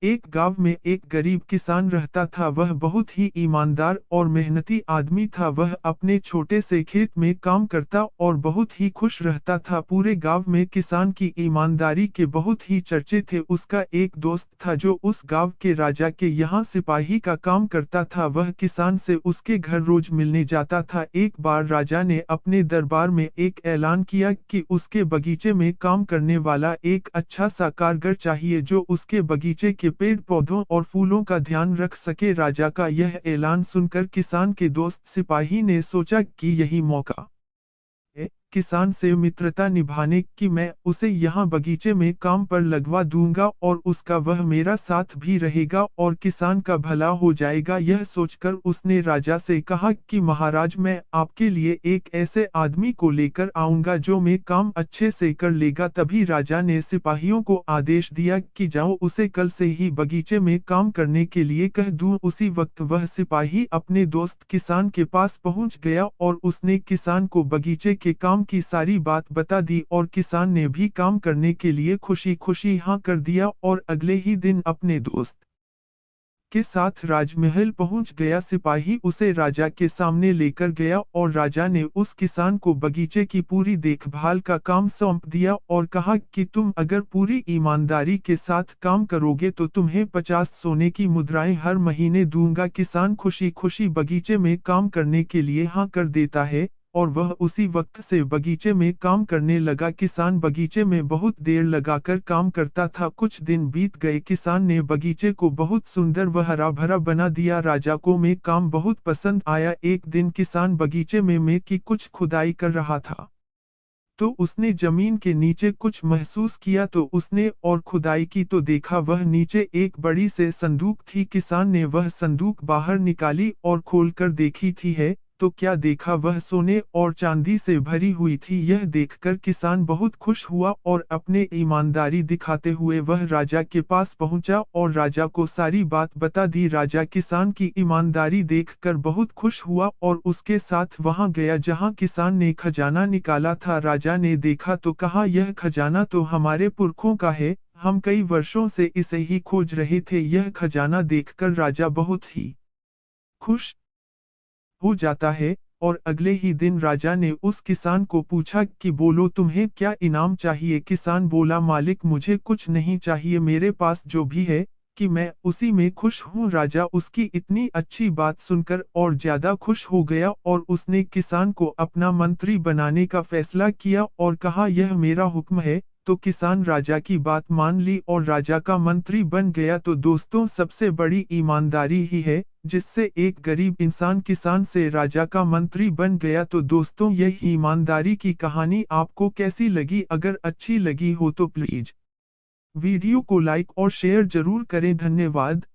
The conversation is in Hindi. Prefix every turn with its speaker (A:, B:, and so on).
A: एक गांव में एक गरीब किसान रहता था। वह बहुत ही ईमानदार और मेहनती आदमी था। वह अपने छोटे से खेत में काम करता और बहुत ही खुश रहता था। पूरे गांव में किसान की ईमानदारी के बहुत ही चर्चे थे। उसका एक दोस्त था जो उस गांव के राजा के यहाँ सिपाही का काम करता था। वह किसान से उसके घर रोज मिलने जाता था। एक बार राजा ने अपने दरबार में एक ऐलान किया कि उसके बगीचे में काम करने वाला एक अच्छा सा कारीगर चाहिए जो उसके बगीचे के पेड़ पौधों और फूलों का ध्यान रख सके। राजा का यह ऐलान सुनकर किसान के दोस्त सिपाही ने सोचा कि यही मौका है किसान से मित्रता निभाने की। मैं उसे यहाँ बगीचे में काम पर लगवा दूंगा और उसका वह मेरा साथ भी रहेगा और किसान का भला हो जाएगा। यह सोचकर उसने राजा से कहा कि महाराज, मैं आपके लिए एक ऐसे आदमी को लेकर आऊंगा जो मैं काम अच्छे से कर लेगा। तभी राजा ने सिपाहियों को आदेश दिया कि जाओ उसे कल से ही बगीचे में काम करने के लिए कह दूं। उसी वक्त वह सिपाही अपने दोस्त किसान के पास पहुंच गया और उसने किसान को बगीचे के काम की सारी बात बता दी और किसान ने भी काम करने के लिए खुशी खुशी हाँ कर दिया और अगले ही दिन अपने दोस्त के साथ राजमहल पहुंच गया। सिपाही उसे राजा के सामने लेकर गया और राजा ने उस किसान को बगीचे की पूरी देखभाल का काम सौंप दिया और कहा कि तुम अगर पूरी ईमानदारी के साथ काम करोगे तो तुम्हें 50 सोने की मुद्राएं हर महीने दूंगा। किसान खुशी खुशी बगीचे में काम करने के लिए हाँ कर देता है और वह उसी वक्त से बगीचे में काम करने लगा। किसान बगीचे में बहुत देर लगाकर काम करता था। कुछ दिन बीत गए। किसान ने बगीचे को बहुत सुंदर व हरा भरा बना दिया। राजा को में काम बहुत पसंद आया। एक दिन किसान बगीचे में की कुछ खुदाई कर रहा था तो उसने जमीन के नीचे कुछ महसूस किया तो उसने और खुदाई की तो देखा वह नीचे एक बड़ी से संदूक थी। किसान ने वह संदूक बाहर निकाली और खोलकर देखी थी है तो क्या देखा, वह सोने और चांदी से भरी हुई थी। यह देखकर किसान बहुत खुश हुआ और अपने ईमानदारी दिखाते हुए वह राजा के पास पहुंचा और राजा को सारी बात बता दी। राजा किसान की ईमानदारी देखकर बहुत खुश हुआ और उसके साथ वहां गया जहां किसान ने खजाना निकाला था। राजा ने देखा तो कहा, यह खजाना तो हमारे पुरखों का है, हम कई वर्षों से इसे ही खोज रहे थे। यह खजाना देखकर राजा बहुत ही खुश हो जाता है और अगले ही दिन राजा ने उस किसान को पूछा कि बोलो तुम्हें क्या इनाम चाहिए। किसान बोला, मालिक मुझे कुछ नहीं चाहिए, मेरे पास जो भी है कि मैं उसी में खुश हूँ। राजा उसकी इतनी अच्छी बात सुनकर और ज्यादा खुश हो गया और उसने किसान को अपना मंत्री बनाने का फैसला किया और कहा यह मेरा हुक्म है। तो किसान राजा की बात मान ली और राजा का मंत्री बन गया। तो दोस्तों, सबसे बड़ी ईमानदारी ही है जिससे एक गरीब इंसान किसान से राजा का मंत्री बन गया। तो दोस्तों, यह ईमानदारी की कहानी आपको कैसी लगी? अगर अच्छी लगी हो तो प्लीज वीडियो को लाइक और शेयर जरूर करें। धन्यवाद।